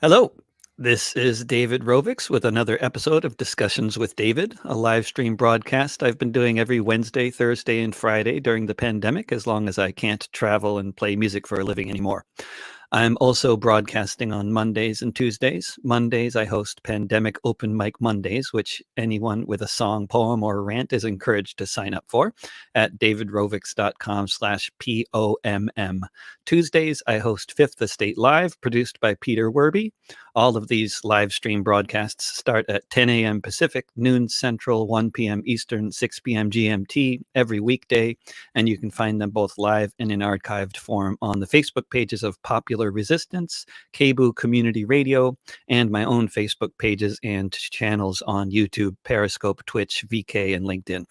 Hello, this is David Rovix with another episode of Discussions with David, a live stream broadcast I've been doing every Wednesday, Thursday, and Friday during the pandemic, as long as I can't travel and play music for a living anymore. I'm also broadcasting on Mondays and Tuesdays. Mondays, I host Pandemic Open Mic Mondays, which anyone with a song, poem, or rant is encouraged to sign up for at davidrovix.com/POMM. Tuesdays, I host Fifth Estate Live, produced by Peter Werby. All of these live stream broadcasts start at 10 a.m. Pacific, noon Central, 1 p.m. Eastern, 6 p.m. GMT every weekday, and you can find them both live and in archived form on the Facebook pages of Popular Resistance, KBOO Community Radio, and my own Facebook pages and channels on YouTube, Periscope, Twitch, VK, and LinkedIn.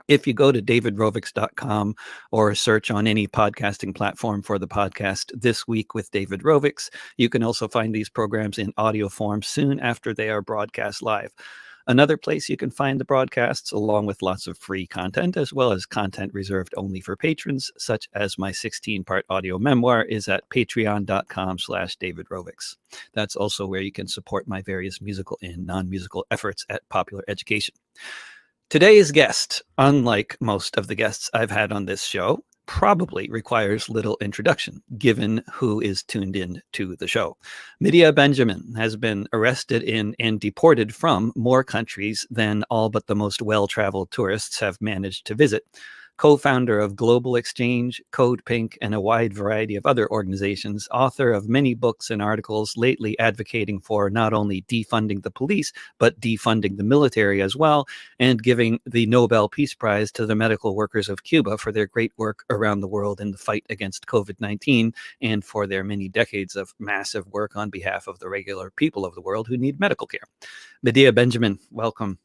If you go to davidrovix.com or search on any podcasting platform for the podcast This Week with David Rovix, you can also find these programs in audio form soon after they are broadcast live. Another place you can find the broadcasts, along with lots of free content, as well as content reserved only for patrons, such as my 16-part audio memoir, is at patreon.com/davidrovix. That's also where you can support my various musical and non-musical efforts at Popular Education. Today's guest, unlike most of the guests I've had on this show, probably requires little introduction, given who is tuned in to the show. Medea Benjamin has been arrested in and deported from more countries than all but the most well-traveled tourists have managed to visit. Co-founder of Global Exchange, Code Pink, and a wide variety of other organizations, author of many books and articles lately advocating for not only defunding the police, but defunding the military as well, and giving the Nobel Peace Prize to the medical workers of Cuba for their great work around the world in the fight against COVID-19 and for their many decades of massive work on behalf of the regular people of the world who need medical care. Medea Benjamin, welcome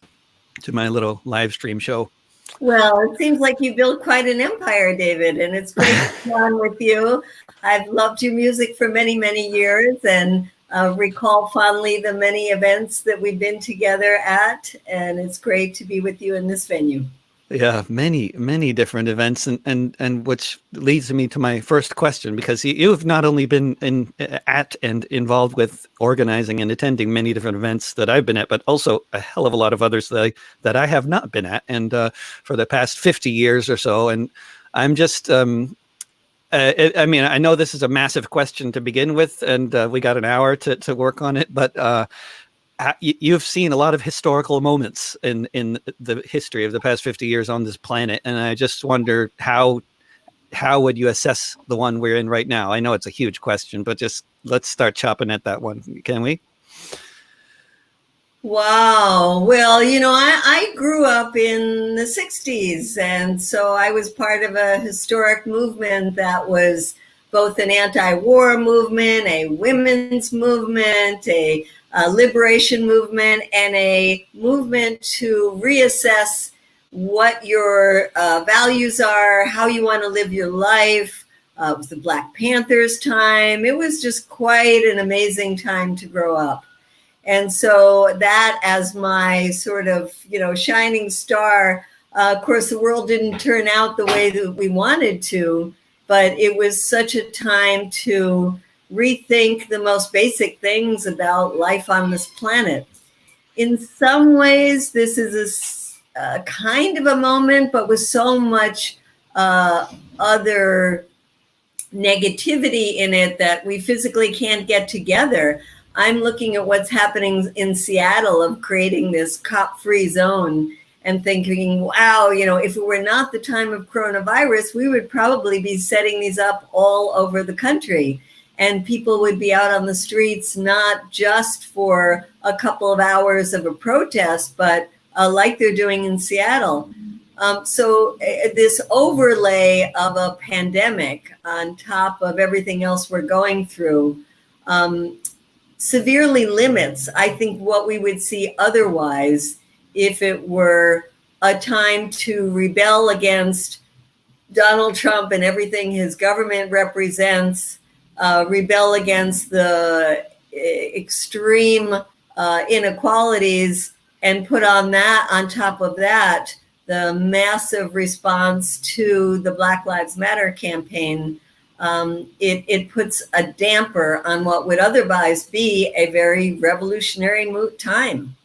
to my little live stream show. Well, it seems like you built quite an empire, David, and it's great to be on with you. I've loved your music for many, many years and recall fondly the many events that we've been together at, and it's great to be with you in this venue. Yeah, many different events, and which leads me to my first question, because you've not only been at and involved with organizing and attending many different events that I've been at, but also a hell of a lot of others that I have not been at, and for the past 50 years or so. And I'm just, I mean, I know this is a massive question to begin with, and we got an hour to work on it, but you've seen a lot of historical moments in the history of the past 50 years on this planet. And I just wonder how would you assess the one we're in right now? I know it's a huge question, but just let's start chopping at that one. Can we? Wow. Well, I grew up in the 60s, and so I was part of a historic movement that was both an anti-war movement, a women's movement, a liberation movement, and a movement to reassess what your values are, how you want to live your life. It was the Black Panthers time. It was just quite an amazing time to grow up. And so that as my sort of, shining star, of course, the world didn't turn out the way that we wanted to, but it was such a time to rethink the most basic things about life on this planet. In some ways, this is a kind of a moment, but with so much other negativity in it that we physically can't get together. I'm looking at what's happening in Seattle of creating this cop-free zone and thinking, wow, if it were not the time of coronavirus, we would probably be setting these up all over the country. And people would be out on the streets, not just for a couple of hours of a protest, but like they're doing in Seattle. So this overlay of a pandemic on top of everything else we're going through severely limits, I think, what we would see otherwise if it were a time to rebel against Donald Trump and everything his government represents, rebel against the extreme inequalities, and put on top of that, the massive response to the Black Lives Matter campaign. it puts a damper on what would otherwise be a very revolutionary time.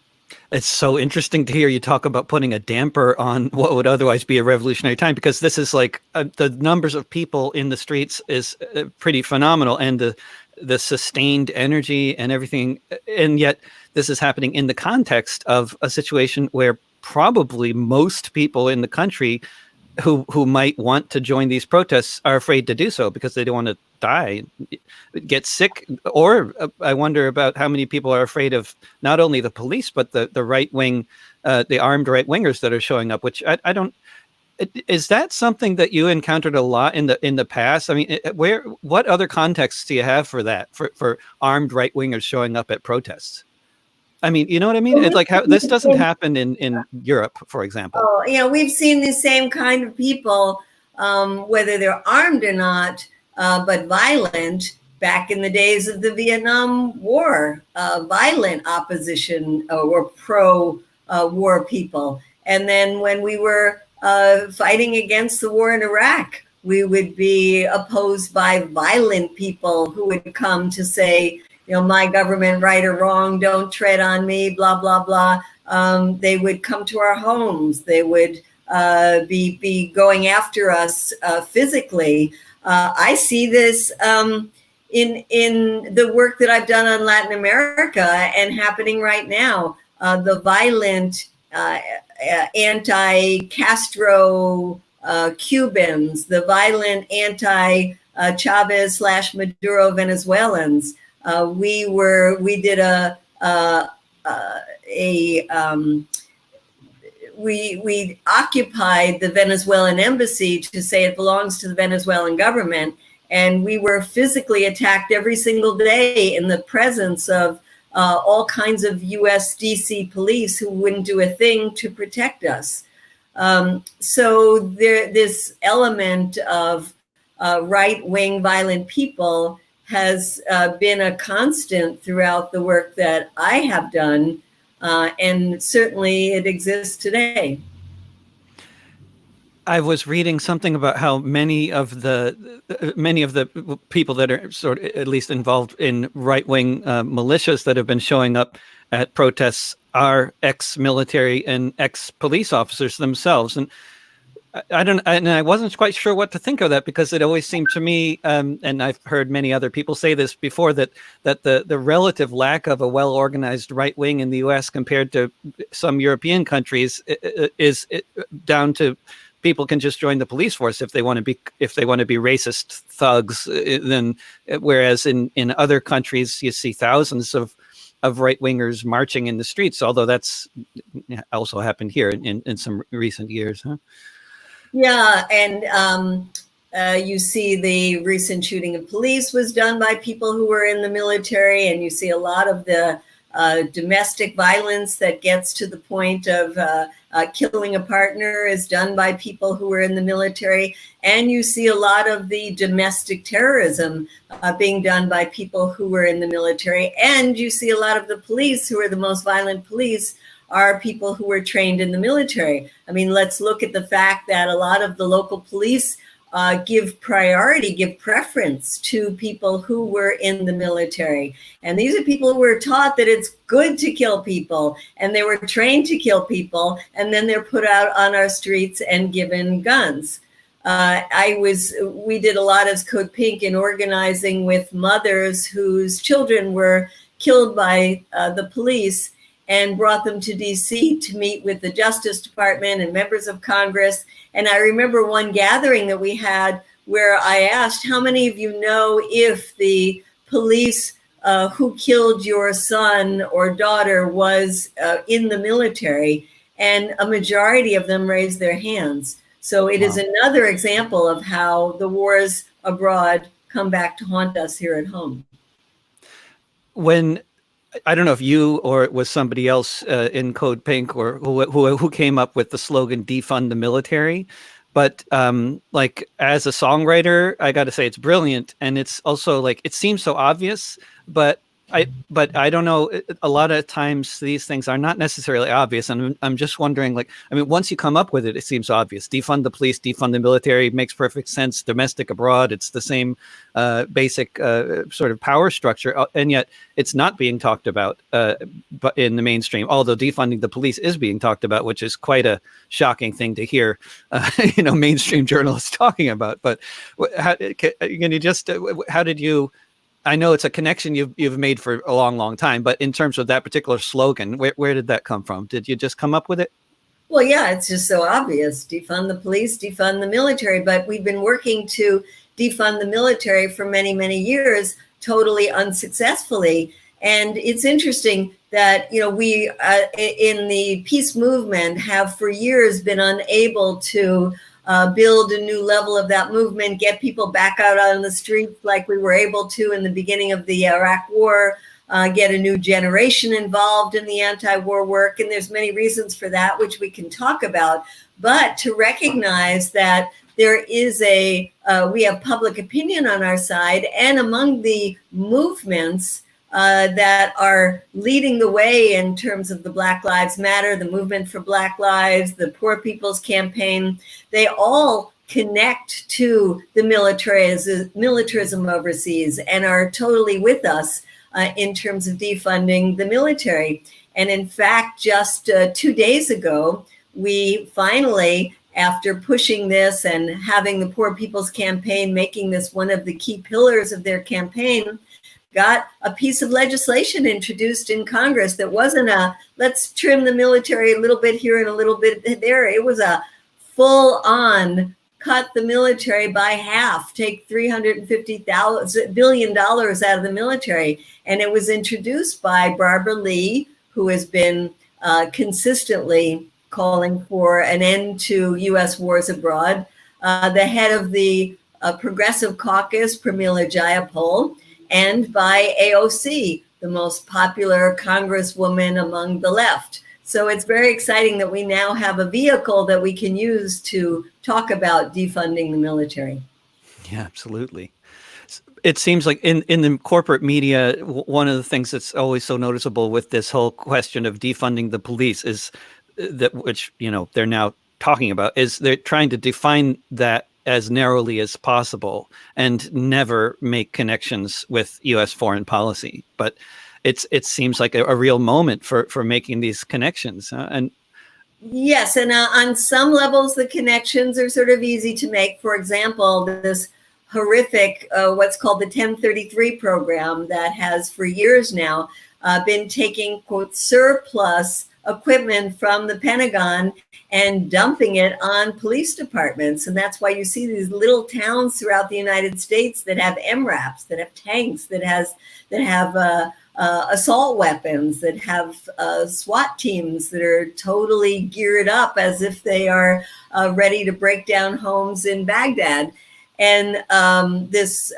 It's so interesting to hear you talk about putting a damper on what would otherwise be a revolutionary time, because this is like the numbers of people in the streets is pretty phenomenal, and the sustained energy and everything. And yet this is happening in the context of a situation where probably most people in the country who might want to join these protests are afraid to do so because they don't want to die, get sick. Or I wonder about how many people are afraid of not only the police, but the right wing, the armed right wingers that are showing up, which I don't. Is that something that you encountered a lot in the past? I mean, what other contexts do you have for that, for armed right wingers showing up at protests? I mean, you know what I mean? It's like how this doesn't happen in Europe, for example. Oh, we've seen the same kind of people, whether they're armed or not, but violent. Back in the days of the Vietnam War, violent opposition or pro-war people. And then when we were fighting against the war in Iraq, we would be opposed by violent people who would come to say, my government, right or wrong, don't tread on me, blah, blah, blah. They would come to our homes. They would be going after us physically. I see this in the work that I've done on Latin America and happening right now. The violent anti-Castro Cubans, the violent anti-Chavez/Maduro Venezuelans. We did we occupied the Venezuelan embassy to say it belongs to the Venezuelan government, and we were physically attacked every single day in the presence of all kinds of U.S. DC police who wouldn't do a thing to protect us. So this element of right-wing violent people has been a constant throughout the work that I have done, and certainly it exists today. I was reading something about how many of the people that are sort of at least involved in right-wing militias that have been showing up at protests are ex-military and ex-police officers themselves. And I wasn't quite sure what to think of that, because it always seemed to me, and I've heard many other people say this before, that the relative lack of a well-organized right wing in the U.S. compared to some European countries is down to people can just join the police force if they want to be racist thugs. Then, whereas in other countries you see thousands of right wingers marching in the streets, although that's also happened here in some recent years, huh? Yeah, and you see the recent shooting of police was done by people who were in the military, and you see a lot of the domestic violence that gets to the point of killing a partner is done by people who were in the military, and you see a lot of the domestic terrorism being done by people who were in the military, and you see a lot of the police who are the most violent police are people who were trained in the military. I mean, let's look at the fact that a lot of the local police give preference to people who were in the military. And these are people who were taught that it's good to kill people, and they were trained to kill people, and then they're put out on our streets and given guns. We did a lot as Code Pink in organizing with mothers whose children were killed by the police, and brought them to DC to meet with the Justice Department and members of Congress. And I remember one gathering that we had where I asked, how many of you know if the police who killed your son or daughter was in the military? And a majority of them raised their hands. So it is another example of how the wars abroad come back to haunt us here at home. When I don't know if you or it was somebody else in Code Pink or who came up with the slogan "Defund the Military," but like as a songwriter, I got to say it's brilliant, and it's also like it seems so obvious, but But I don't know. A lot of times these things are not necessarily obvious, and I'm just wondering. Like, I mean, once you come up with it, it seems obvious. Defund the police, defund the military makes perfect sense. Domestic, abroad, it's the same basic sort of power structure, and yet it's not being talked about. But in the mainstream, although defunding the police is being talked about, which is quite a shocking thing to hear, mainstream journalists talking about. But can you just? How did you? I know it's a connection you've made for a long, long time, but in terms of that particular slogan, where did that come from? Did you just come up with it? Well, yeah, it's just so obvious. Defund the police, defund the military. But we've been working to defund the military for many, many years, totally unsuccessfully. And it's interesting that, we in the peace movement have for years been unable to build a new level of that movement, get people back out on the streets like we were able to in the beginning of the Iraq War, get a new generation involved in the anti-war work. And there's many reasons for that, which we can talk about. But to recognize that there is we have public opinion on our side, and among the movements that are leading the way in terms of the Black Lives Matter, the movement for Black Lives, the Poor People's Campaign, they all connect to the militarism overseas and are totally with us in terms of defunding the military. And in fact, just 2 days ago, we finally, after pushing this and having the Poor People's Campaign making this one of the key pillars of their campaign, got a piece of legislation introduced in Congress that wasn't let's trim the military a little bit here and a little bit there. It was a full-on cut the military by half, take $350 billion out of the military. And it was introduced by Barbara Lee, who has been consistently calling for an end to U.S. wars abroad, the head of the Progressive Caucus, Pramila Jayapal, and by AOC, the most popular congresswoman among the left. So it's very exciting that we now have a vehicle that we can use to talk about defunding the military. Yeah, absolutely. It seems like in the corporate media, one of the things that's always so noticeable with this whole question of defunding the police is that, which, they're now talking about, is they're trying to define that as narrowly as possible and never make connections with U.S. foreign policy. But it seems like a real moment for making these connections. And yes, and on some levels, the connections are sort of easy to make. For example, this horrific, what's called the 1033 program that has for years now been taking, quote, surplus equipment from the Pentagon and dumping it on police departments. And that's why you see these little towns throughout the United States that have MRAPs, that have tanks, that have assault weapons, that have SWAT teams that are totally geared up as if they are ready to break down homes in Baghdad. And this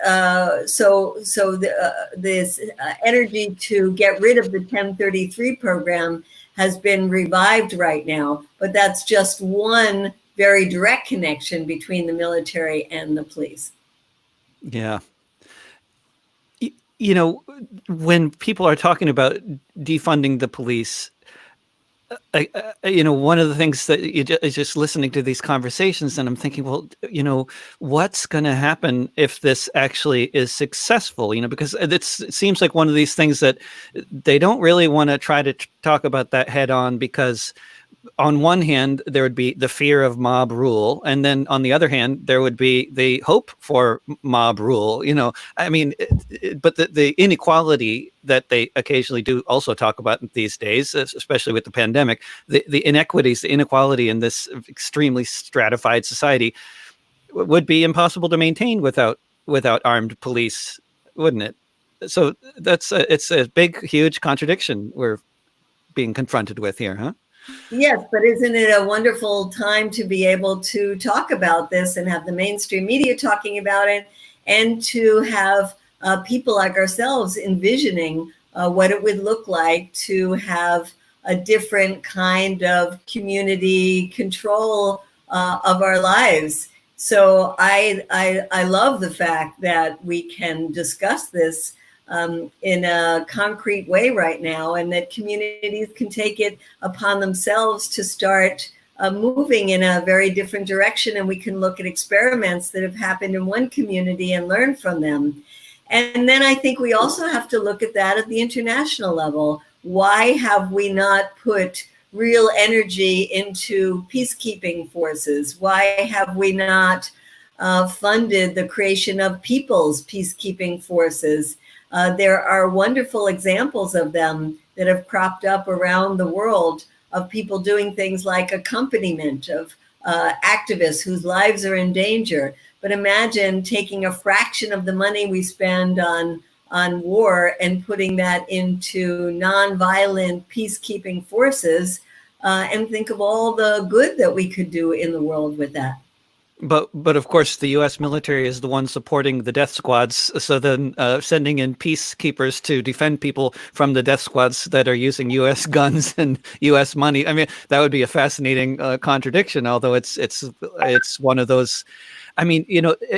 energy to get rid of the 1033 program has been revived right now, but that's just one very direct connection between the military and the police. Yeah. When people are talking about defunding the police, one of the things that is just listening to these conversations, and I'm thinking, well, what's going to happen if this actually is successful? Because it seems like one of these things that they don't really want to try to talk about that head on, because on one hand, there would be the fear of mob rule. And then on the other hand, there would be the hope for mob rule. But the inequality that they occasionally do also talk about these days, especially with the pandemic, the inequities, the inequality in this extremely stratified society would be impossible to maintain without armed police, wouldn't it? So it's a big, huge contradiction we're being confronted with here, huh? Yes, but isn't it a wonderful time to be able to talk about this and have the mainstream media talking about it, and to have people like ourselves envisioning what it would look like to have a different kind of community control of our lives. So I love the fact that we can discuss this in a concrete way right now, and that communities can take it upon themselves to start moving in a very different direction. And we can look at experiments that have happened in one community and learn from them. And then I think we also have to look at that at the international level. Why have we not put real energy into peacekeeping forces? Why have we not funded the creation of people's peacekeeping forces? There are wonderful examples of them that have cropped up around the world, of people doing things like accompaniment of activists whose lives are in danger. But imagine taking a fraction of the money we spend on war and putting that into nonviolent peacekeeping forces, and think of all the good that we could do in the world with that. But of course, the U.S. military is the one supporting the death squads. So then sending in peacekeepers to defend people from the death squads that are using U.S. guns and U.S. money. I mean, that would be a fascinating contradiction, although it's one of those. I mean,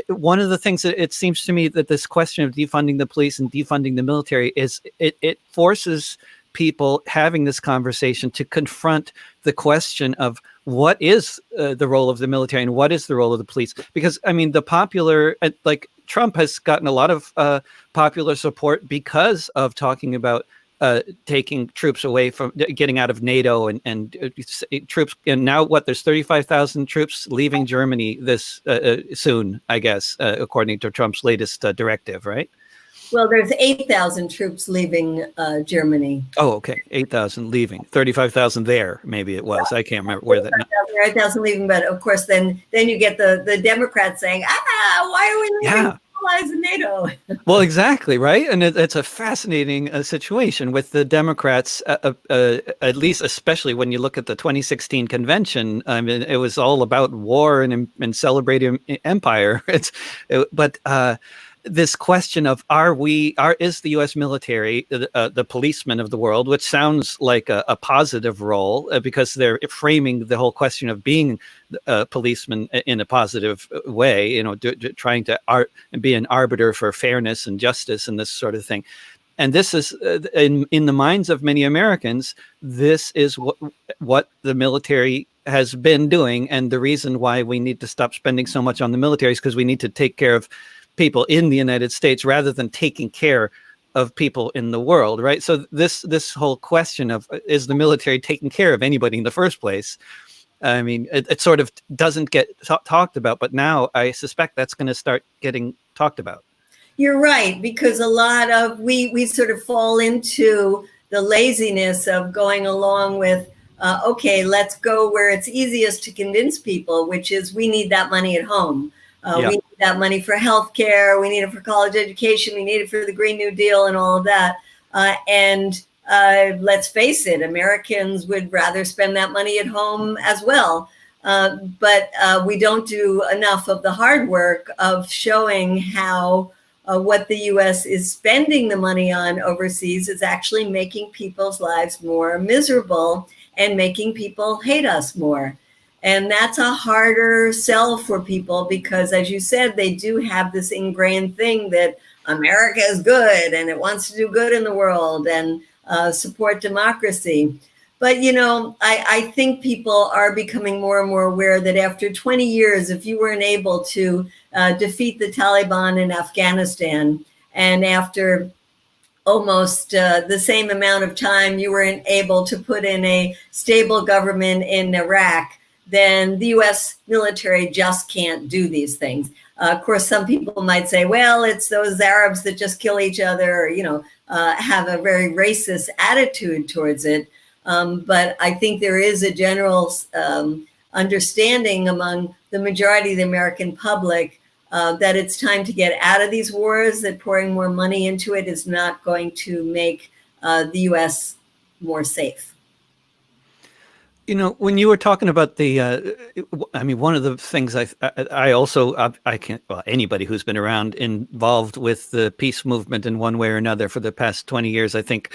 one of the things that it seems to me that this question of defunding the police and defunding the military is it forces people having this conversation to confront the question of what is the role of the military and what is the role of the police? Because, I mean, the popular, like Trump has gotten a lot of popular support because of talking about taking troops away from getting out of NATO and troops. And now there's 35,000 troops leaving Germany this soon, I guess, according to Trump's latest directive, right? Well, there's 8,000 troops leaving Germany. Oh, okay. 8,000 leaving, 35,000 there. Maybe it was. I can't remember where that. 8,000 leaving, but of course, then you get the Democrats saying, why are we leaving allies in NATO? Well, exactly, right. And it's a fascinating situation with the Democrats, at least, especially when you look at the 2016 convention. I mean, it was all about war and celebrating empire. This question of is the U.S. military the policeman of the world, which sounds like a positive role because they're framing the whole question of being a policeman in a positive way, trying to be an arbiter for fairness and justice and this sort of thing. And this is in the minds of many Americans, this is what the military has been doing, and the reason why we need to stop spending so much on the military is because we need to take care of people in the United States rather than taking care of people in the world, right? So this whole question of is the military taking care of anybody in the first place? I mean, it sort of doesn't get talked about, but now I suspect that's going to start getting talked about. You're right, because a lot of we sort of fall into the laziness of going along with, okay, let's go where it's easiest to convince people, which is we need that money at home. We need that money for healthcare. We need it for college education. We need it for the Green New Deal and all of that. And let's face it, Americans would rather spend that money at home as well. But we don't do enough of the hard work of showing how what the U.S. is spending the money on overseas is actually making people's lives more miserable and making people hate us more. And that's a harder sell for people because, as you said, they do have this ingrained thing that America is good and it wants to do good in the world and support democracy. But, I think people are becoming more and more aware that after 20 years, if you weren't able to defeat the Taliban in Afghanistan, and after almost the same amount of time you weren't able to put in a stable government in Iraq, then the U.S. military just can't do these things. Of course, some people might say, well, it's those Arabs that just kill each other, or, have a very racist attitude towards it. But I think there is a general understanding among the majority of the American public that it's time to get out of these wars, that pouring more money into it is not going to make the U.S. more safe. When you were talking about the, one of the things I also can't, well, anybody who's been around involved with the peace movement in one way or another for the past 20 years, I think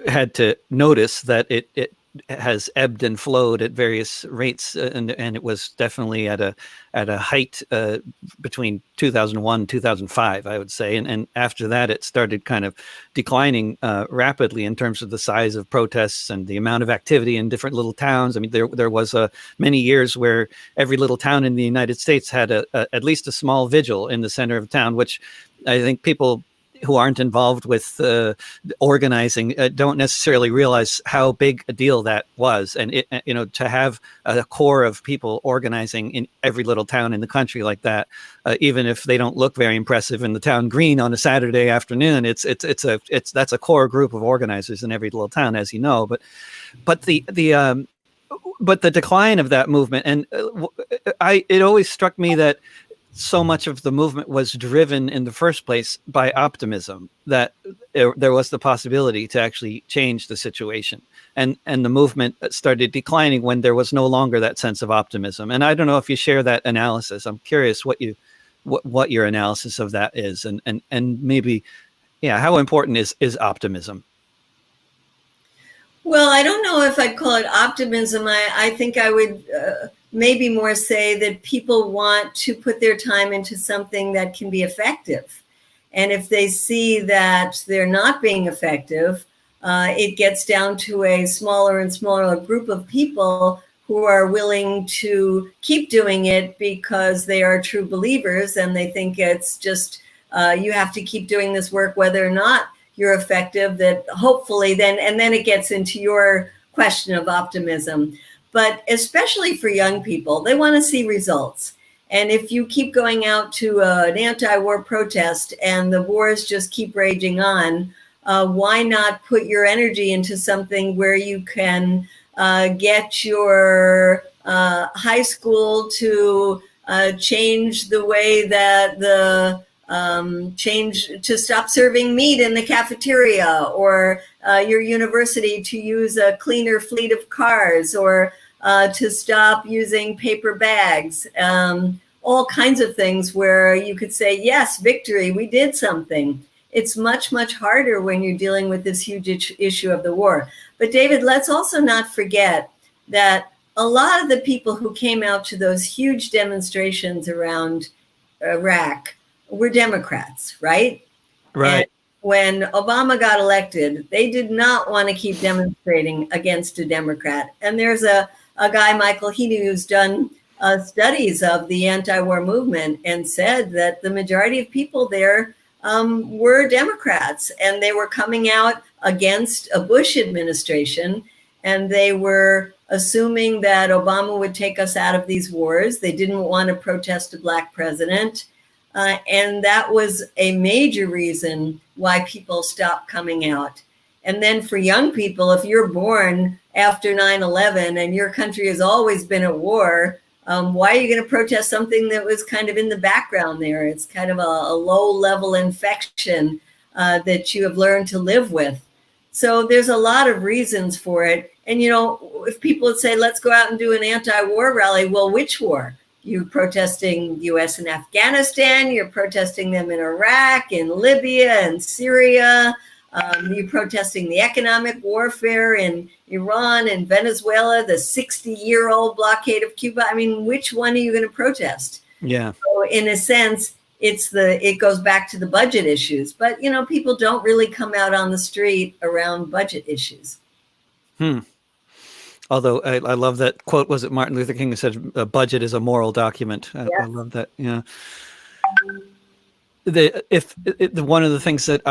had to notice that it has ebbed and flowed at various rates, and it was definitely at a height between 2001 and 2005, I would say, and after that it started kind of declining rapidly in terms of the size of protests and the amount of activity in different little towns. I mean, there was many years where every little town in the United States had at least a small vigil in the center of town, which I think people who aren't involved with organizing don't necessarily realize how big a deal that was. And it, to have a core of people organizing in every little town in the country like that, even if they don't look very impressive in the town green on a Saturday afternoon, that's a core group of organizers in every little town, as you know. But the decline of that movement, and it always struck me that so much of the movement was driven in the first place by optimism, that there was the possibility to actually change the situation. And the movement started declining when there was no longer that sense of optimism. And I don't know if you share that analysis. I'm curious what your analysis of that is, and maybe, how important is optimism? Well, I don't know if I'd call it optimism. I think I would maybe more say that people want to put their time into something that can be effective. And if they see that they're not being effective, it gets down to a smaller and smaller group of people who are willing to keep doing it because they are true believers and they think it's just, you have to keep doing this work whether or not you're effective, that hopefully then it gets into your question of optimism. But especially for young people, they want to see results. And if you keep going out to an anti-war protest and the wars just keep raging on, why not put your energy into something where you can get your high school to change the way that change to stop serving meat in the cafeteria, or your university to use a cleaner fleet of cars, or to stop using paper bags, all kinds of things where you could say, yes, victory, we did something. It's much, much harder when you're dealing with this huge issue of the war. But David, let's also not forget that a lot of the people who came out to those huge demonstrations around Iraq were Democrats, right? Right. And when Obama got elected, they did not want to keep demonstrating against a Democrat. And there's a guy, Michael Heaney, who's done studies of the anti-war movement and said that the majority of people there were Democrats, and they were coming out against a Bush administration, and they were assuming that Obama would take us out of these wars. They didn't want to protest a Black president. And that was a major reason why people stopped coming out. And then for young people, if you're born after 9/11 and your country has always been at war, why are you going to protest something that was kind of in the background there? It's kind of a low-level infection that you have learned to live with. So there's a lot of reasons for it. And, if people would say, let's go out and do an anti-war rally, well, which war? You're protesting U.S. and Afghanistan. You're protesting them in Iraq, in Libya, and Syria. You're protesting the economic warfare in Iran and Venezuela, the 60-year-old blockade of Cuba. I mean, which one are you going to protest? Yeah. So in a sense, it goes back to the budget issues. But, people don't really come out on the street around budget issues. Although I love that quote. Was it Martin Luther King who said, "A budget is a moral document"? I love that. Yeah. One of the things that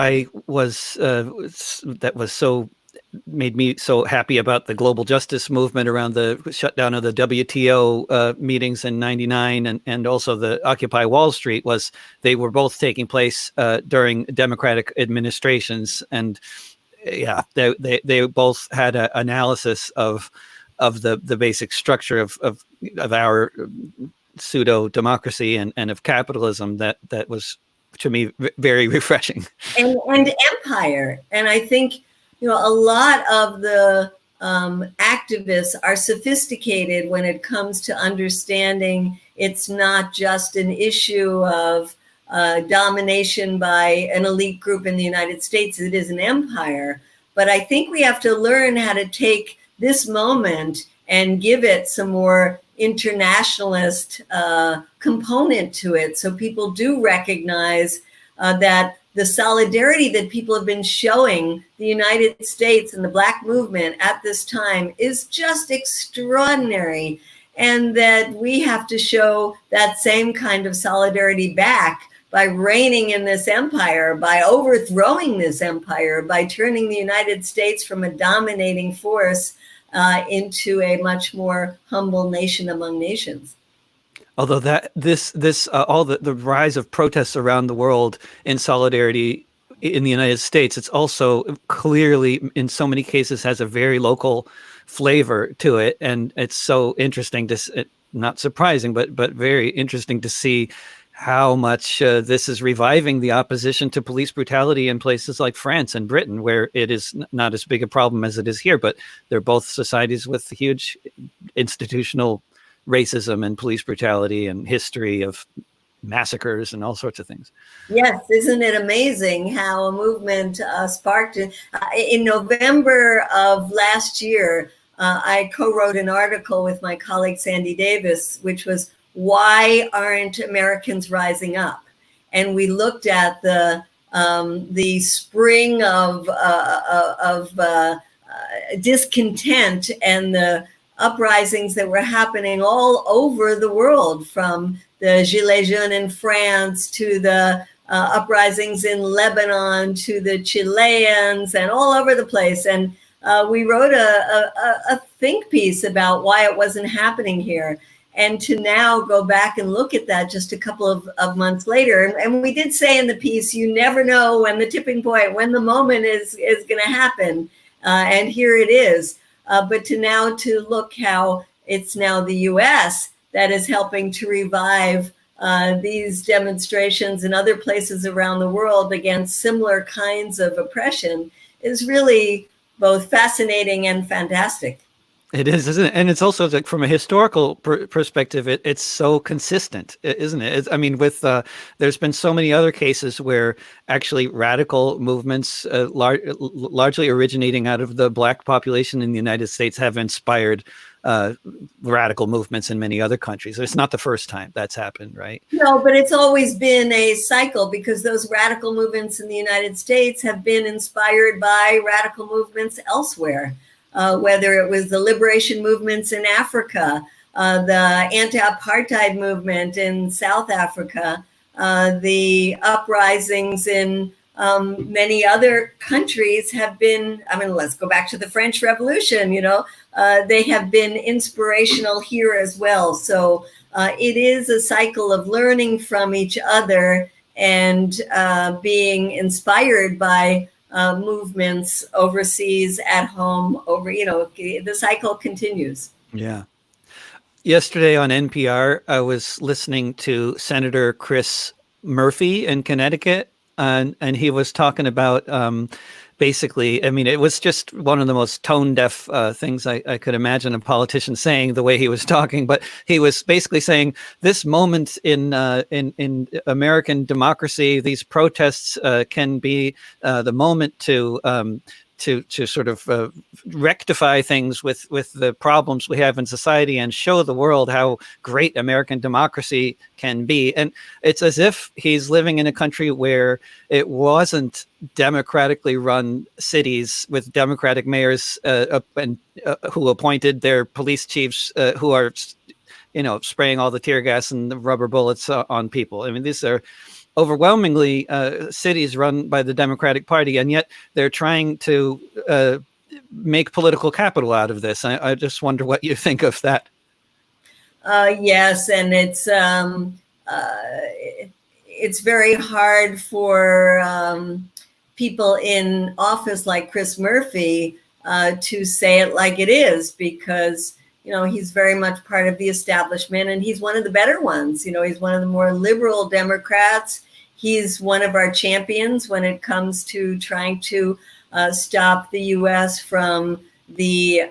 made me so happy about the global justice movement around the shutdown of the WTO meetings in '99 and also the Occupy Wall Street was they were both taking place during Democratic administrations, and they both had an analysis of the basic structure of our pseudo democracy and of capitalism that was, to me, very refreshing. And empire. And I think, a lot of the activists are sophisticated when it comes to understanding it's not just an issue of domination by an elite group in the United States. It is an empire. But I think we have to learn how to take this moment and give it some more internationalist component to it, so people do recognize that the solidarity that people have been showing the United States and the Black movement at this time is just extraordinary, and that we have to show that same kind of solidarity back by reigning in this empire, by overthrowing this empire, by turning the United States from a dominating force into a much more humble nation among nations. Although that this all the rise of protests around the world in solidarity in the United States, it's also clearly in so many cases has a very local flavor to it, and it's so interesting to not surprising, but very interesting to see how much this is reviving the opposition to police brutality in places like France and Britain, where it is not as big a problem as it is here, but they're both societies with huge institutional racism and police brutality and history of massacres and all sorts of things. Yes, isn't it amazing how a movement sparked it? In November of last year, I co-wrote an article with my colleague Sandy Davis, which was "Why Aren't Americans Rising Up?" And we looked at the spring of discontent and the uprisings that were happening all over the world, from the Gilets jaunes in France to the uprisings in Lebanon to the Chileans and all over the place. And we wrote a think piece about why it wasn't happening here. And to now go back and look at that just a couple of months later. And we did say in the piece, you never know when the tipping point, when the moment is going to happen. And here it is. But to look how it's now the U.S. that is helping to revive these demonstrations in other places around the world against similar kinds of oppression is really both fascinating and fantastic. It is, isn't it? And it's also like from a historical perspective, it's so consistent, isn't it? I mean, with there's been so many other cases where actually radical movements, largely originating out of the Black population in the United States, have inspired radical movements in many other countries. It's not the first time that's happened, right? No, but it's always been a cycle, because those radical movements in the United States have been inspired by radical movements elsewhere. Whether it was the liberation movements in Africa, the anti-apartheid movement in South Africa, the uprisings in many other countries have been, I mean, let's go back to the French Revolution, they have been inspirational here as well. So it is a cycle of learning from each other and being inspired by movements overseas, at home, the cycle continues. Yeah. Yesterday on NPR, I was listening to Senator Chris Murphy in Connecticut, and he was talking about basically, I mean, it was just one of the most tone-deaf things I could imagine a politician saying, the way he was talking. But he was basically saying this moment in American democracy, these protests can be the moment to sort of rectify things with the problems we have in society and show the world how great American democracy can be. And it's as if he's living in a country where it wasn't democratically run cities with democratic mayors who appointed their police chiefs who are, spraying all the tear gas and the rubber bullets on people. I mean, these are overwhelmingly cities run by the Democratic Party, and yet they're trying to make political capital out of this. I just wonder what you think of that. Yes, and it's very hard for people in office like Chris Murphy to say it like it is, because he's very much part of the establishment, and he's one of the better ones. He's one of the more liberal Democrats. He's one of our champions when it comes to trying to stop the U.S. from the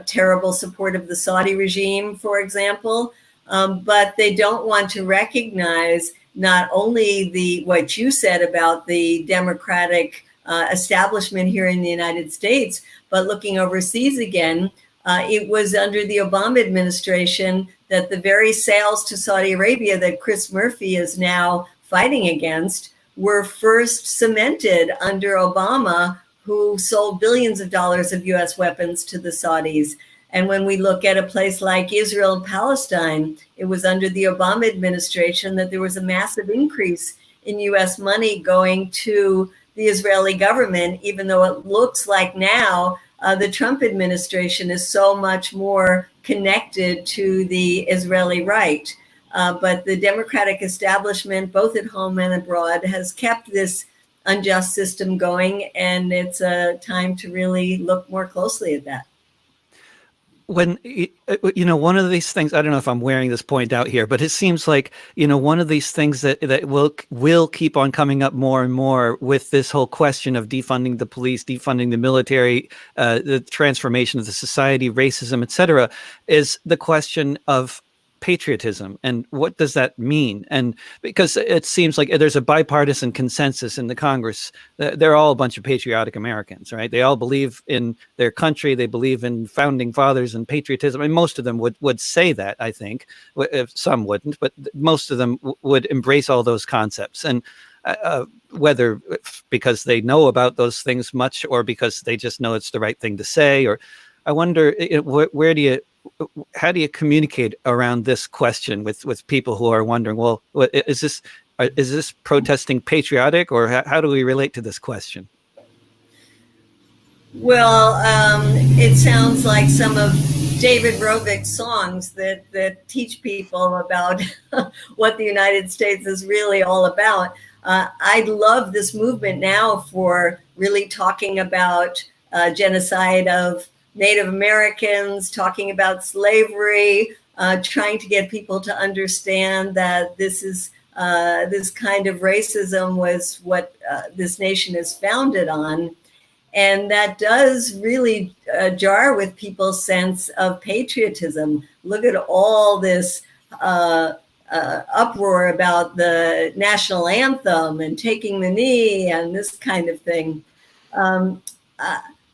terrible support of the Saudi regime, for example. But they don't want to recognize not only what you said about the Democratic establishment here in the United States, but looking overseas again, It was under the Obama administration that the very sales to Saudi Arabia that Chris Murphy is now fighting against were first cemented under Obama, who sold billions of dollars of U.S. weapons to the Saudis. And when we look at a place like Israel and Palestine, it was under the Obama administration that there was a massive increase in U.S. money going to the Israeli government, even though it looks like now the Trump administration is so much more connected to the Israeli right. But the Democratic establishment, both at home and abroad, has kept this unjust system going, and it's a time to really look more closely at that. When one of these things, I don't know if I'm wearing this point out here, but it seems like one of these things that will keep on coming up more and more with this whole question of defunding the police, defunding the military, the transformation of the society, racism, etc., is the question of patriotism and what does that mean? And because it seems like there's a bipartisan consensus in the Congress, they're all a bunch of patriotic Americans, right? They all believe in their country, they believe in founding fathers and patriotism, and most of them would say that, I think. If some wouldn't, but most of them would embrace all those concepts. And whether because they know about those things much or because they just know it's the right thing to say, or I wonder how do you communicate around this question with people who are wondering, well, is this protesting patriotic, or how do we relate to this question? Well, it sounds like some of David Rovick's songs that teach people about what the United States is really all about. I love this movement now for really talking about genocide of Native Americans, talking about slavery, trying to get people to understand that this is this kind of racism was what this nation is founded on. And that does really jar with people's sense of patriotism. Look at all this uproar about the national anthem and taking the knee and this kind of thing.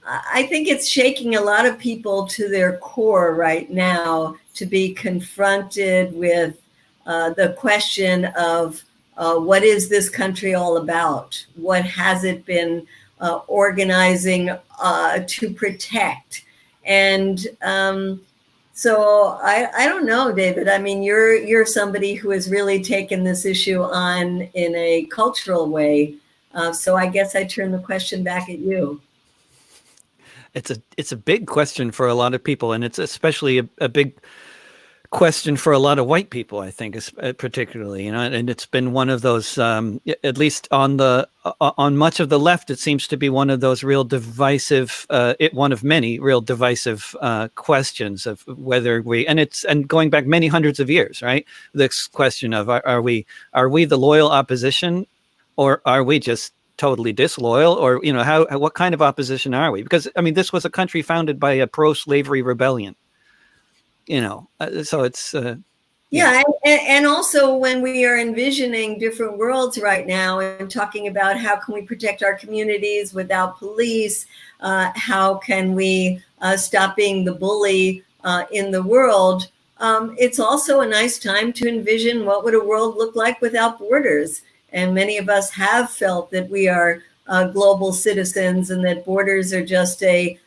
I think it's shaking a lot of people to their core right now to be confronted with the question of what is this country all about? What has it been organizing to protect? And so I don't know, David. I mean, you're somebody who has really taken this issue on in a cultural way. So I guess I turn the question back at you. It's a big question for a lot of people, and it's especially a big question for a lot of white people, I think, particularly, and it's been one of those, at least on much of the left, it seems to be one of those real divisive, one of many real divisive questions of whether and going back many hundreds of years, right? This question of are we the loyal opposition, or are we just totally disloyal, or what kind of opposition are we? Because I mean, this was a country founded by a pro-slavery rebellion, so it's yeah. And also when we are envisioning different worlds right now and talking about how can we protect our communities without police, how can we stop being the bully in the world, it's also a nice time to envision what would a world look like without borders. And many of us have felt that we are global citizens and that borders are just a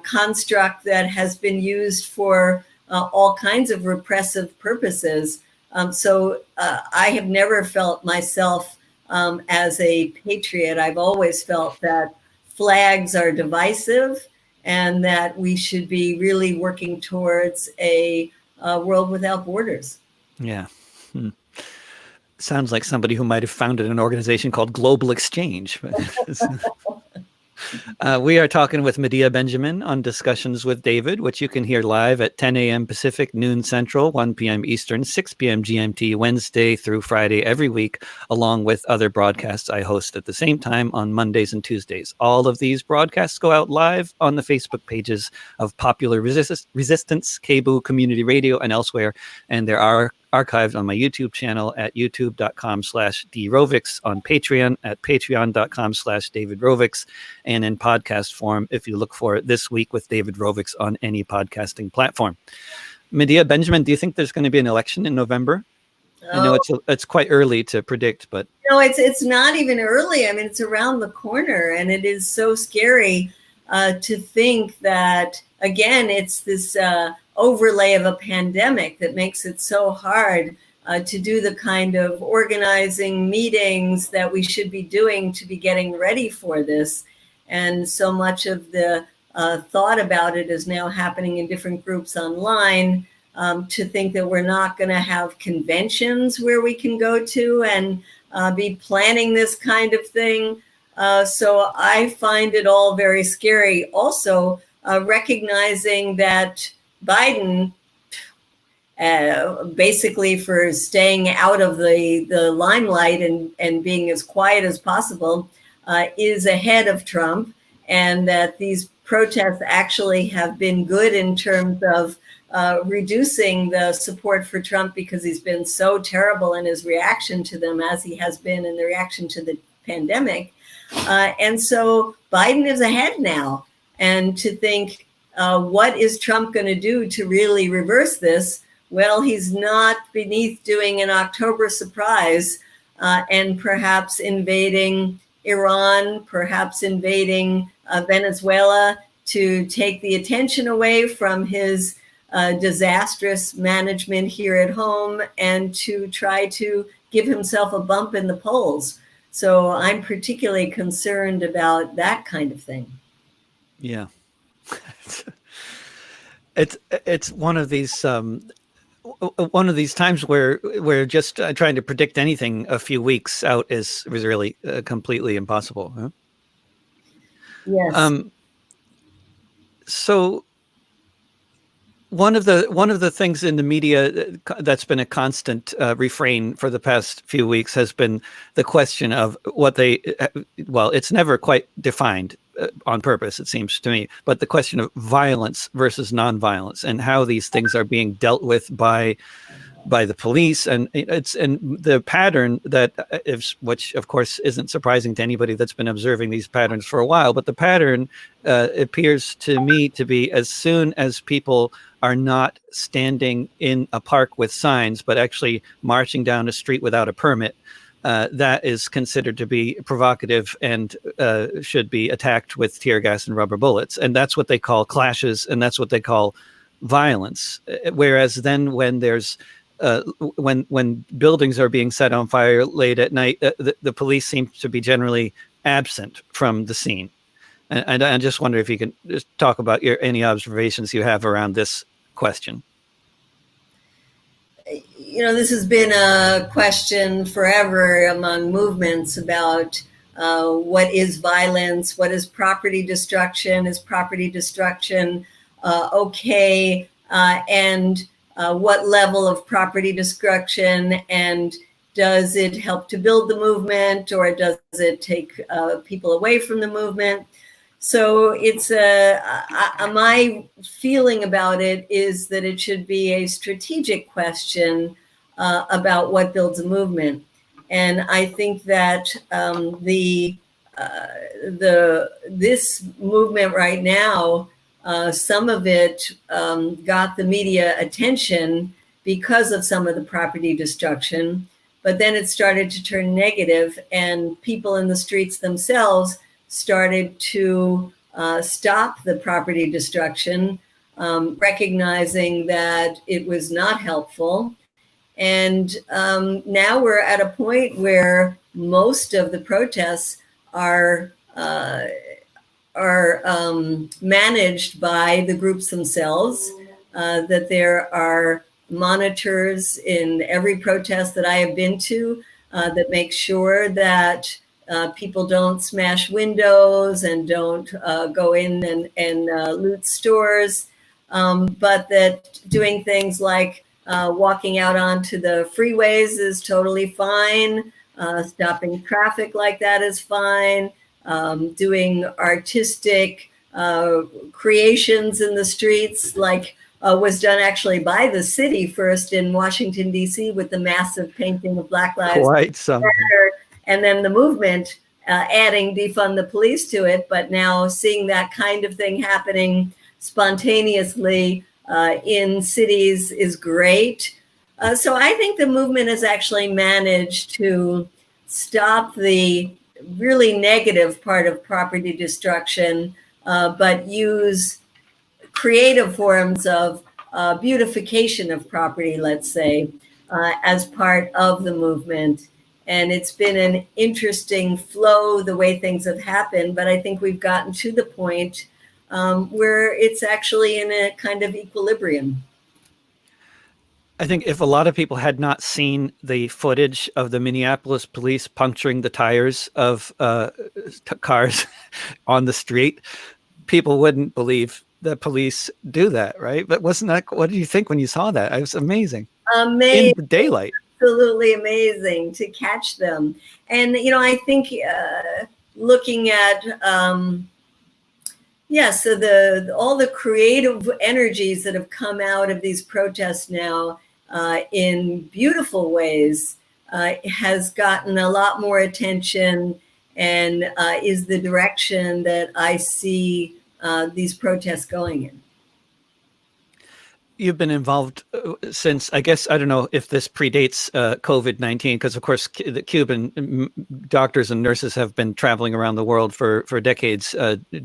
construct that has been used for all kinds of repressive purposes. So I have never felt myself as a patriot. I've always felt that flags are divisive and that we should be really working towards a world without borders. Yeah. Sounds like somebody who might have founded an organization called Global Exchange. We are talking with Medea Benjamin on Discussions with David, which you can hear live at 10 a.m. Pacific, noon Central, 1 p.m. Eastern, 6 p.m. GMT, Wednesday through Friday every week, along with other broadcasts I host at the same time on Mondays and Tuesdays. All of these broadcasts go out live on the Facebook pages of Popular Resistance, KBOO Community Radio, and elsewhere. And there are archived on my YouTube channel at youtube.com/drovix, on Patreon at patreon.com/davidrovix, and in podcast form if you look for This Week with David Rovix on any podcasting platform. Medea Benjamin, do you think there's going to be an election in November? I know it's quite early to predict, but it's not even early. I mean, it's around the corner, and it is so scary to think that, again, it's this overlay of a pandemic that makes it so hard to do the kind of organizing meetings that we should be doing to be getting ready for this. And so much of the thought about it is now happening in different groups online. To think that we're not going to have conventions where we can go to and be planning this kind of thing. So I find it all very scary. Also, recognizing that Biden, basically for staying out of the limelight and being as quiet as possible, is ahead of Trump, and that these protests actually have been good in terms of reducing the support for Trump, because he's been so terrible in his reaction to them, as he has been in the reaction to the pandemic. And so Biden is ahead now. And to think, what is Trump going to do to really reverse this? Well, he's not beneath doing an October surprise and perhaps invading Iran, perhaps invading Venezuela, to take the attention away from his disastrous management here at home and to try to give himself a bump in the polls. So I'm particularly concerned about that kind of thing. Yeah. It's one of these times where we're just trying to predict anything a few weeks out is really completely impossible. Huh? Yes. So one of the things in the media that's been a constant refrain for the past few weeks has been the question of what it's never quite defined on purpose, it seems to me, but the question of violence versus nonviolence and how these things are being dealt with by the police, and the pattern that is, which of course isn't surprising to anybody that's been observing these patterns for a while, but the pattern appears to me to be, as soon as people are not standing in a park with signs, but actually marching down a street without a permit, that is considered to be provocative and should be attacked with tear gas and rubber bullets. And that's what they call clashes, and that's what they call violence. Whereas then when there's when buildings are being set on fire late at night, the police seem to be generally absent from the scene. And I just wonder if you can just talk about any observations you have around this question. You know, this has been a question forever among movements about what is violence, what is property destruction, is property destruction okay, and what level of property destruction, and does it help to build the movement, or does it take people away from the movement? So it's my feeling about it is that it should be a strategic question about what builds a movement. And I think that this movement right now, some of it got the media attention because of some of the property destruction, but then it started to turn negative, and people in the streets themselves started to stop the property destruction, recognizing that it was not helpful. And now we're at a point where most of the protests are managed by the groups themselves, that there are monitors in every protest that I have been to that make sure that people don't smash windows and don't go in and loot stores, but that doing things like walking out onto the freeways is totally fine. Stopping traffic like that is fine. Doing artistic creations in the streets, like was done actually by the city first in Washington, D.C., with the massive painting of Black Lives Quite something. Matter, and then the movement adding defund the police to it. But now seeing that kind of thing happening spontaneously in cities is great. So I think the movement has actually managed to stop the really negative part of property destruction, but use creative forms of beautification of property, let's say, as part of the movement. And it's been an interesting flow, the way things have happened. But I think we've gotten to the point where it's actually in a kind of equilibrium. I think if a lot of people had not seen the footage of the Minneapolis police puncturing the tires of cars on the street, people wouldn't believe the police do that, right? But wasn't that, what did you think when you saw that? It was amazing. In the daylight. Absolutely amazing to catch them. And, I think looking at, so all the creative energies that have come out of these protests now in beautiful ways has gotten a lot more attention, and is the direction that I see these protests going in. You've been involved since, I guess, I don't know if this predates COVID-19, because of course the Cuban doctors and nurses have been traveling around the world for decades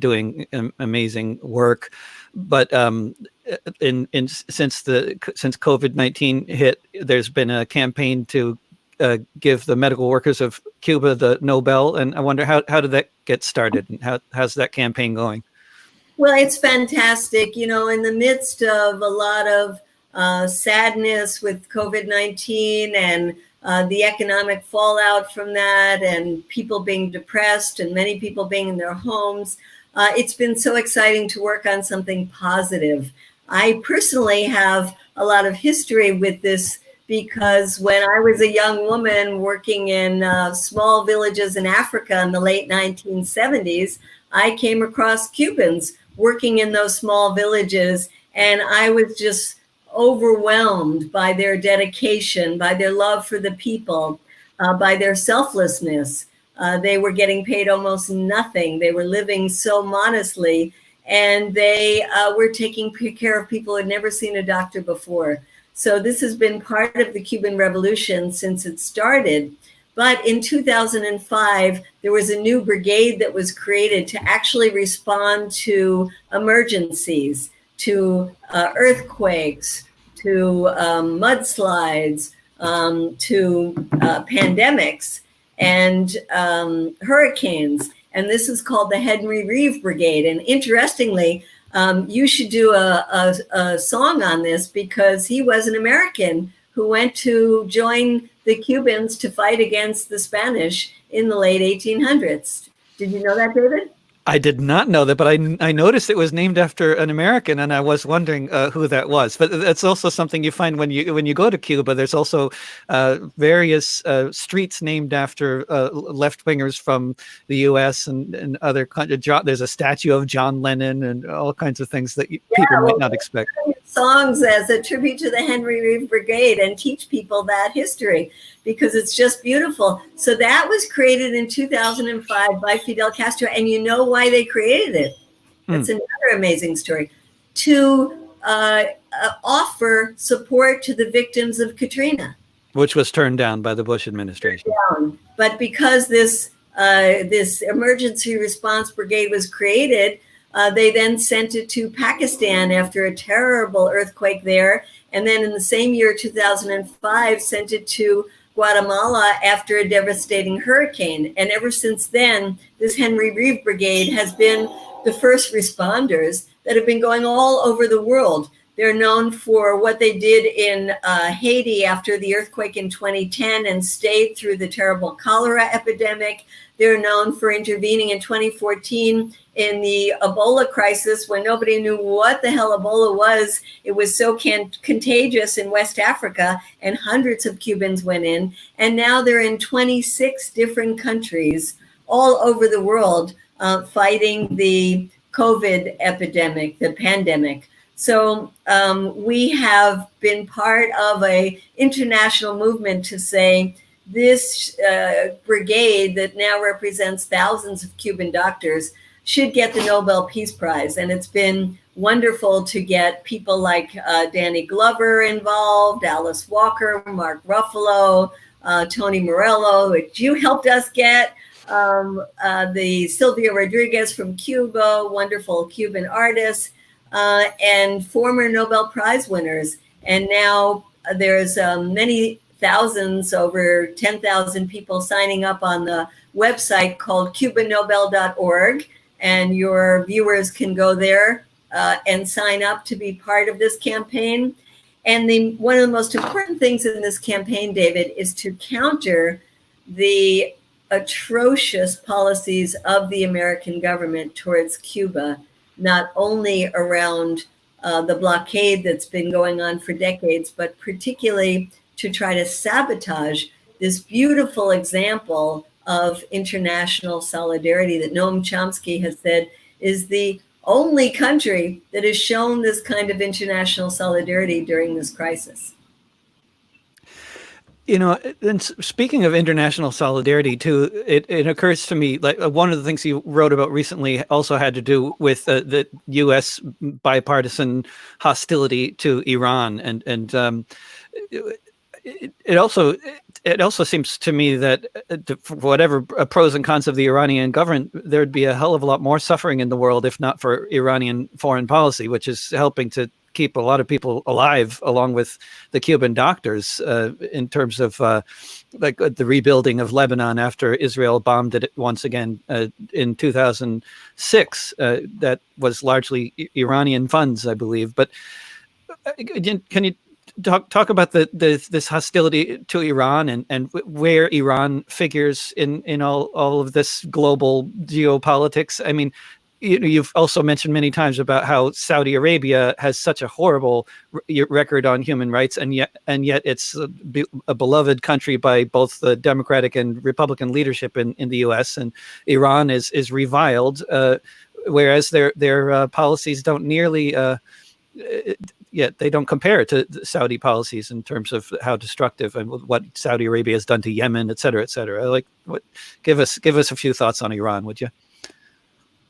doing amazing work. But since COVID-19 hit, there's been a campaign to give the medical workers of Cuba the Nobel. And I wonder how did that get started, and how's that campaign going? Well, it's fantastic. In the midst of a lot of sadness with COVID-19 and the economic fallout from that, and people being depressed and many people being in their homes, it's been so exciting to work on something positive. I personally have a lot of history with this, because when I was a young woman working in small villages in Africa in the late 1970s, I came across Cubans working in those small villages, and I was just overwhelmed by their dedication, by their love for the people, by their selflessness. They were getting paid almost nothing. They were living so modestly, and they were taking care of people who had never seen a doctor before. So this has been part of the Cuban Revolution since it started. But in 2005, there was a new brigade that was created to actually respond to emergencies, to earthquakes, to mudslides, to pandemics and hurricanes. And this is called the Henry Reeve Brigade. And interestingly, you should do a song on this, because he was an American who went to join the Cubans to fight against the Spanish in the late 1800s. Did you know that, David? I did not know that, but I noticed it was named after an American, and I was wondering who that was. But that's also something you find when you go to Cuba. There's also various streets named after left-wingers from the U.S. and other countries. There's a statue of John Lennon and all kinds of things that people might not expect. Songs as a tribute to the Henry Reeve Brigade and teach people that history, because it's just beautiful. So that was created in 2005 by Fidel Castro. And you know why they created it? It's another amazing story. To offer support to the victims of Katrina, which was turned down by the Bush administration. But because this emergency response brigade was created, they then sent it to Pakistan after a terrible earthquake there. And then in the same year, 2005, sent it to Guatemala after a devastating hurricane. And ever since then, this Henry Reeve Brigade has been the first responders that have been going all over the world. They're known for what they did in Haiti after the earthquake in 2010 and stayed through the terrible cholera epidemic. They're known for intervening in 2014 in the Ebola crisis, when nobody knew what the hell Ebola was. It was so contagious in West Africa, and hundreds of Cubans went in. And now they're in 26 different countries all over the world fighting the COVID epidemic, the pandemic. So we have been part of a international movement to say this brigade that now represents thousands of Cuban doctors should get the Nobel Peace Prize. And it's been wonderful to get people like Danny Glover involved, Alice Walker, Mark Ruffalo, Tony Morello, which you helped us get, the Silvia Rodriguez from Cuba, wonderful Cuban artist, and former Nobel Prize winners. And now there's many thousands, over 10,000 people signing up on the website called cubannobel.org. And your viewers can go there and sign up to be part of this campaign. And one of the most important things in this campaign, David, is to counter the atrocious policies of the American government towards Cuba, not only around the blockade that's been going on for decades, but particularly to try to sabotage this beautiful example of international solidarity that Noam Chomsky has said is the only country that has shown this kind of international solidarity during this crisis. You know, and speaking of international solidarity too, it occurs to me, like one of the things you wrote about recently also had to do with the U.S. bipartisan hostility to Iran, and it also seems to me that for whatever pros and cons of the Iranian government, there'd be a hell of a lot more suffering in the world if not for Iranian foreign policy, which is helping to keep a lot of people alive, along with the Cuban doctors, in terms of like the rebuilding of Lebanon after Israel bombed it once again in 2006. That was largely Iranian funds, I believe. But can you talk about this hostility to Iran and where Iran figures in all of this global geopolitics? I mean, you've also mentioned many times about how Saudi Arabia has such a horrible record on human rights, and yet it's a beloved country by both the Democratic and Republican leadership in the U.S. And Iran is reviled, whereas their policies don't nearly. Yet they don't compare to Saudi policies in terms of how destructive and what Saudi Arabia has done to Yemen, et cetera, et cetera. Like, give us a few thoughts on Iran, would you?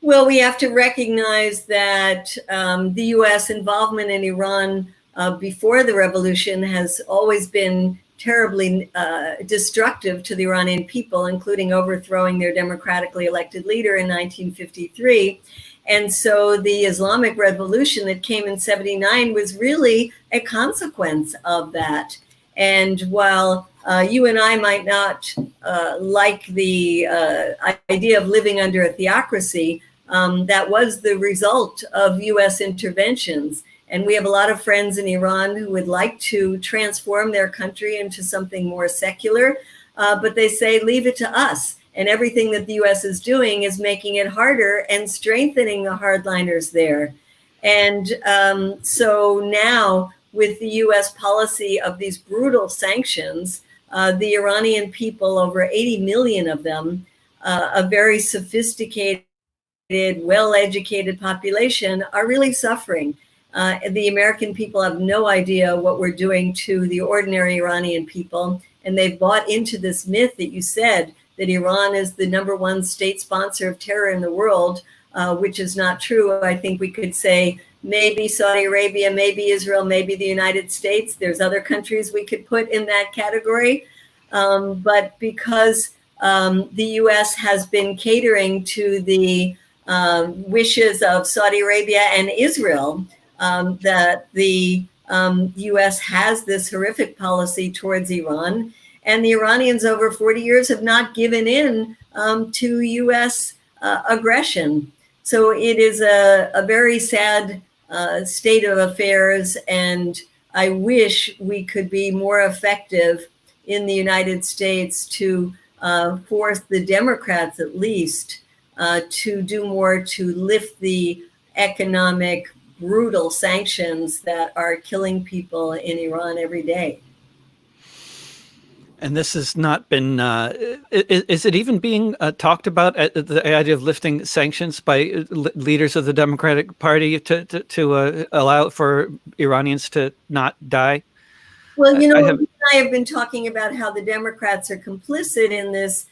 Well, we have to recognize that the U.S. involvement in Iran before the revolution has always been terribly destructive to the Iranian people, including overthrowing their democratically elected leader in 1953. And so the Islamic Revolution that came in 79 was really a consequence of that. And while you and I might not like the idea of living under a theocracy, that was the result of U.S. interventions. And we have a lot of friends in Iran who would like to transform their country into something more secular, but they say, leave it to us. And everything that the U.S. is doing is making it harder and strengthening the hardliners there. And so now, with the U.S. policy of these brutal sanctions, the Iranian people, over 80 million of them, a very sophisticated, well-educated population, are really suffering. The American people have no idea what we're doing to the ordinary Iranian people, and they've bought into this myth that you said, that Iran is the #1 state sponsor of terror in the world, which is not true. I think we could say maybe Saudi Arabia, maybe Israel, maybe the United States. There's other countries we could put in that category. But because the U.S. has been catering to the wishes of Saudi Arabia and Israel, that the U.S. has this horrific policy towards Iran. And the Iranians over 40 years have not given in to U.S. aggression. So it is a very sad state of affairs. And I wish we could be more effective in the United States to force the Democrats, at least, to do more to lift the economic, brutal sanctions that are killing people in Iran every day. And this has not been, is it even being talked about, the idea of lifting sanctions by leaders of the Democratic Party to allow for Iranians to not die? Well, I have. you and I have been talking about how the Democrats are complicit in this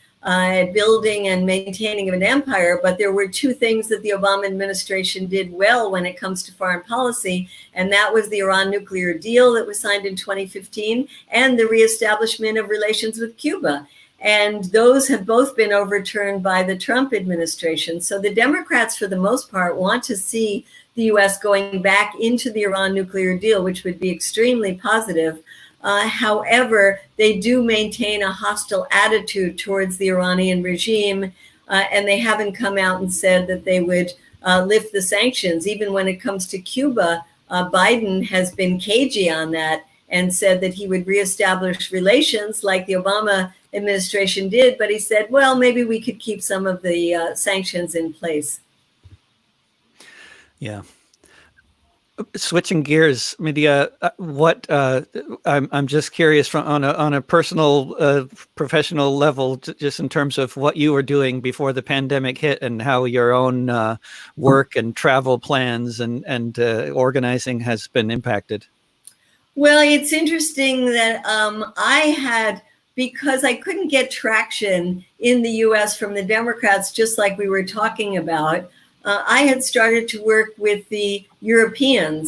building and maintaining of an empire, but there were two things that the Obama administration did well when it comes to foreign policy, and that was the Iran nuclear deal that was signed in 2015 and the reestablishment of relations with Cuba. And those have both been overturned by the Trump administration. So the Democrats, for the most part, want to see the U.S. going back into the Iran nuclear deal, which would be extremely positive. However, they do maintain a hostile attitude towards the Iranian regime, and they haven't come out and said that they would lift the sanctions. Even when it comes to Cuba, Biden has been cagey on that and said that he would reestablish relations like the Obama administration did, but he said, well, maybe we could keep some of the sanctions in place. Yeah. Switching gears, Medea, I'm just curious from on a personal, professional level, just in terms of what you were doing before the pandemic hit and how your own work and travel plans and organizing has been impacted. Well, it's interesting that because I couldn't get traction in the US from the Democrats, just like we were talking about, I had started to work with the European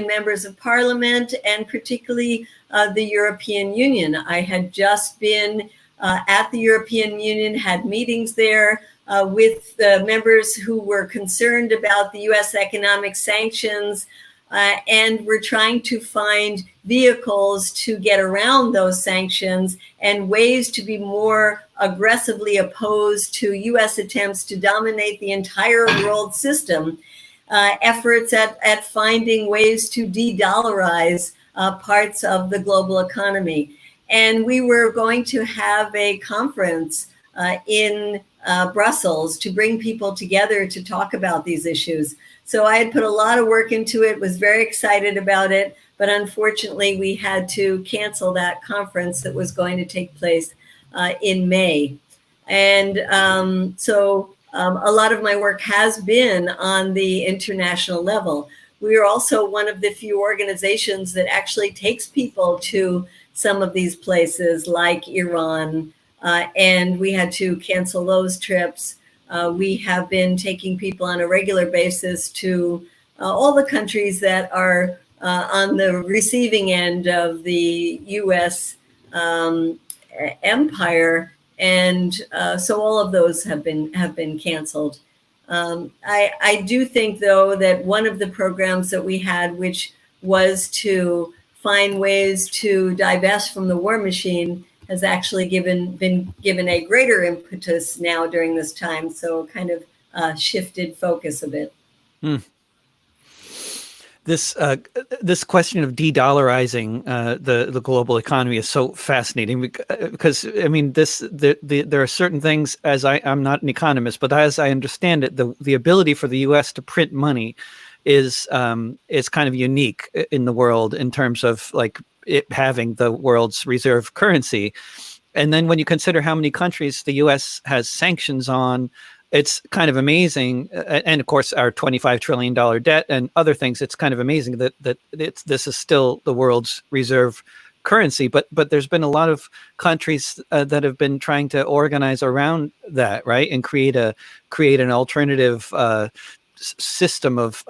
members of parliament, and particularly the European Union. I had just been at the European Union, had meetings there with the members who were concerned about the US economic sanctions, and we're trying to find vehicles to get around those sanctions and ways to be more aggressively opposed to U.S. attempts to dominate the entire world system, efforts at finding ways to de-dollarize parts of the global economy. And we were going to have a conference in Brussels to bring people together to talk about these issues. So I had put a lot of work into it, was very excited about it, but unfortunately we had to cancel that conference that was going to take place in May. And so a lot of my work has been on the international level. We are also one of the few organizations that actually takes people to some of these places like Iran, and we had to cancel those trips. We have been taking people on a regular basis to all the countries that are on the receiving end of the U.S. Empire, and so all of those have been canceled. I do think, though, that one of the programs that we had, which was to find ways to divest from the war machine, has actually been given a greater impetus now during this time. So kind of shifted focus a bit. This question of de-dollarizing the global economy is so fascinating because I mean there are certain things, as I'm not an economist, but as I understand it, the ability for the U.S. to print money is kind of unique in the world in terms of like it having the world's reserve currency. And then when you consider how many countries the U.S. has sanctions on, it's kind of amazing. And of course, our $25 trillion debt and other things, it's kind of amazing that this is still the world's reserve currency. But there's been a lot of countries that have been trying to organize around that, right? And create an alternative system of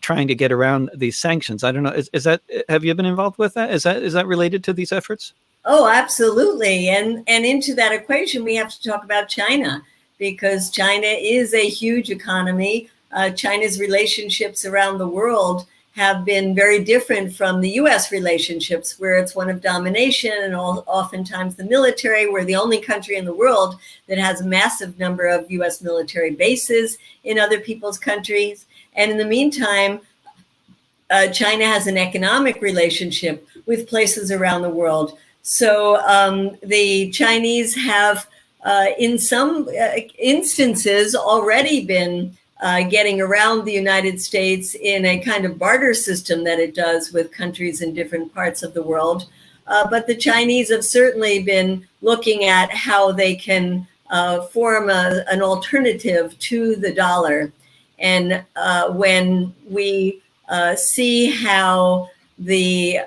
trying to get around these sanctions. I don't know. Is that, have you been involved with that? Is that related to these efforts? Oh, absolutely. And into that equation, we have to talk about China, because China is a huge economy. China's relationships around the world have been very different from the U.S. relationships, where it's one of domination and oftentimes the military. We're the only country in the world that has a massive number of U.S. military bases in other people's countries. And in the meantime, China has an economic relationship with places around the world. So the Chinese have, in some instances, already been getting around the United States in a kind of barter system that it does with countries in different parts of the world. But the Chinese have certainly been looking at how they can form an alternative to the dollar. And when we see how the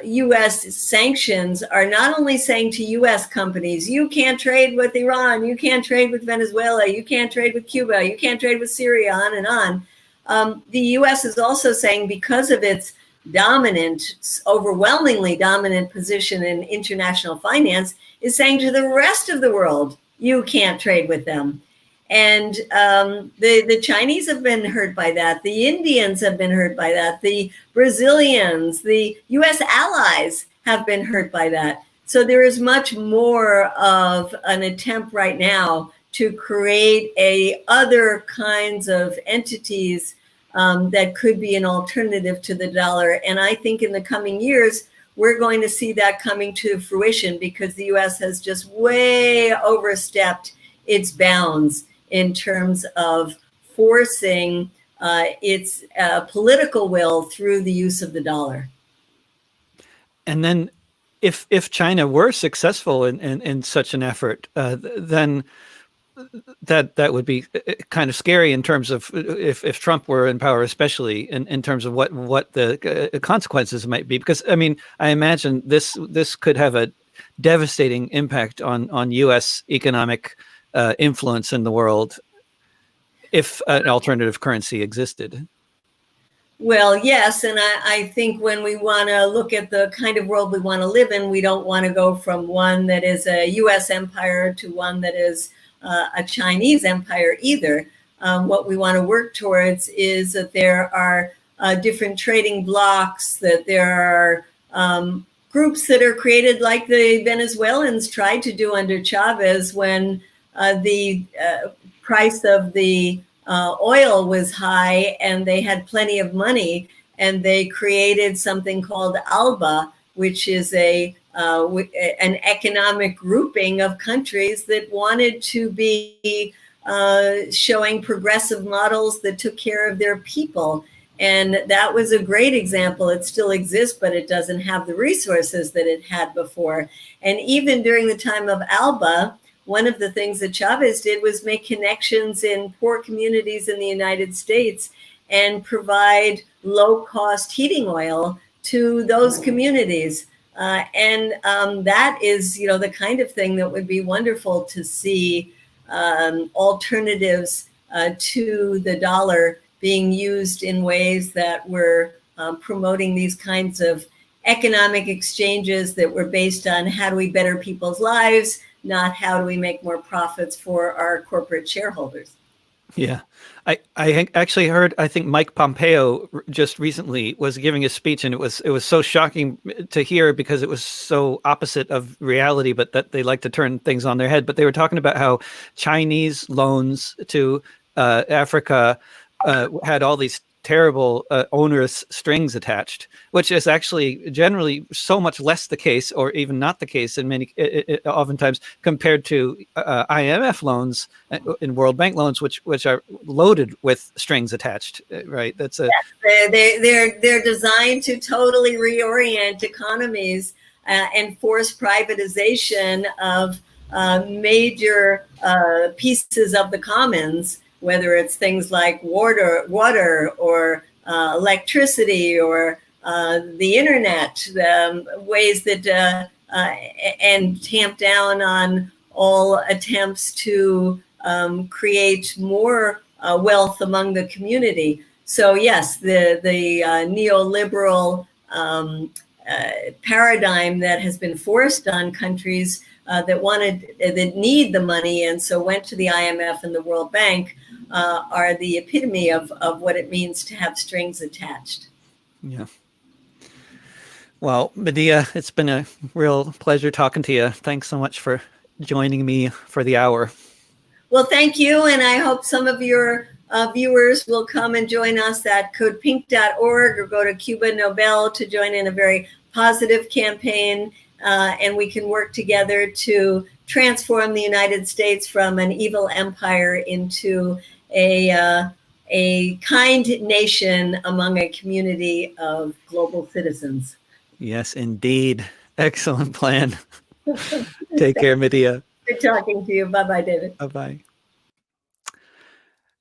U.S. sanctions are not only saying to U.S. companies, you can't trade with Iran, you can't trade with Venezuela, you can't trade with Cuba, you can't trade with Syria, on and on. The U.S. is also saying, because of its dominant, overwhelmingly dominant position in international finance, is saying to the rest of the world, you can't trade with them. And the Chinese have been hurt by that. The Indians have been hurt by that. The Brazilians, the U.S. allies have been hurt by that. So there is much more of an attempt right now to create other kinds of entities that could be an alternative to the dollar. And I think in the coming years, we're going to see that coming to fruition, because the U.S. has just way overstepped its bounds in terms of forcing its political will through the use of the dollar. And then if China were successful in such an effort, then that would be kind of scary in terms of if Trump were in power, especially in terms of what the consequences might be. Because I mean, I imagine this could have a devastating impact on U.S. economic influence in the world if an alternative currency existed. Well, yes. And I think when we want to look at the kind of world we want to live in, we don't want to go from one that is a U.S. empire to one that is a Chinese empire either. What we want to work towards is that there are different trading blocks, that there are groups that are created like the Venezuelans tried to do under Chavez when the price of the oil was high and they had plenty of money, and they created something called ALBA, which is an economic grouping of countries that wanted to be showing progressive models that took care of their people. And that was a great example. It still exists, but it doesn't have the resources that it had before. And even during the time of ALBA, one of the things that Chavez did was make connections in poor communities in the United States and provide low-cost heating oil to those communities. And that is, the kind of thing that would be wonderful to see alternatives to the dollar being used in ways that were promoting these kinds of economic exchanges that were based on how do we better people's lives, not how do we make more profits for our corporate shareholders. Yeah. I actually heard, I think Mike Pompeo just recently was giving a speech, and it was so shocking to hear because it was so opposite of reality, but that they like to turn things on their head. But they were talking about how Chinese loans to Africa had all these terrible onerous strings attached, which is actually generally so much less the case, or even not the case in many oftentimes, compared to IMF loans and World Bank loans, which are loaded with strings attached. Right? That's they're designed to totally reorient economies and force privatization of major pieces of the commons, whether it's things like water or electricity or the internet, ways that and tamp down on all attempts to create more wealth among the community. So yes, the neoliberal paradigm that has been forced on countries that need the money and so went to the IMF and the World Bank are the epitome of what it means to have strings attached. Yeah. Well, Medea, it's been a real pleasure talking to you. Thanks so much for joining me for the hour. Well, thank you. And I hope some of your viewers will come and join us at codepink.org or go to Cuba Nobel to join in a very positive campaign. And we can work together to transform the United States from an evil empire into a kind nation among a community of global citizens. Yes, indeed. Excellent plan. Take care, Medea. Good talking to you. Bye-bye, David. Bye-bye.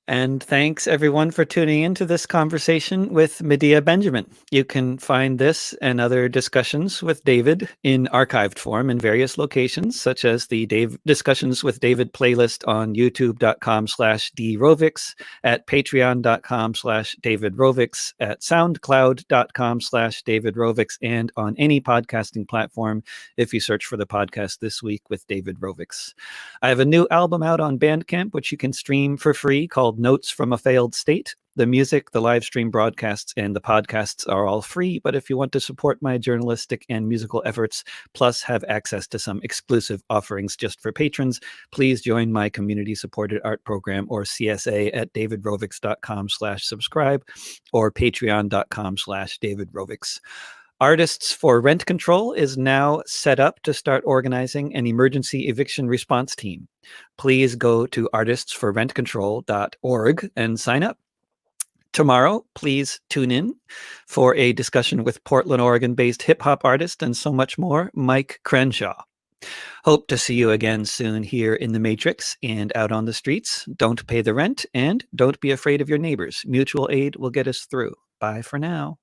And thanks everyone for tuning into this conversation with Medea Benjamin. You can find this and other discussions with David in archived form in various locations, such as the Discussions with David playlist on youtube.com/drovics, at patreon.com/davidrovics, at soundcloud.com/davidrovics, and on any podcasting platform if you search for the podcast This Week with David Rovics. I have a new album out on Bandcamp, which you can stream for free, called Notes from a Failed State. The music, the live stream broadcasts, and the podcasts are all free, but if you want to support my journalistic and musical efforts, plus have access to some exclusive offerings just for patrons, please join my community-supported art program, or CSA, at davidrovics.com/subscribe or patreon.com/davidrovics. Artists for Rent Control is now set up to start organizing an emergency eviction response team. Please go to artistsforrentcontrol.org and sign up. Tomorrow, please tune in for a discussion with Portland, Oregon-based hip-hop artist and so much more, Mike Crenshaw. Hope to see you again soon here in the Matrix and out on the streets. Don't pay the rent, and don't be afraid of your neighbors. Mutual aid will get us through. Bye for now.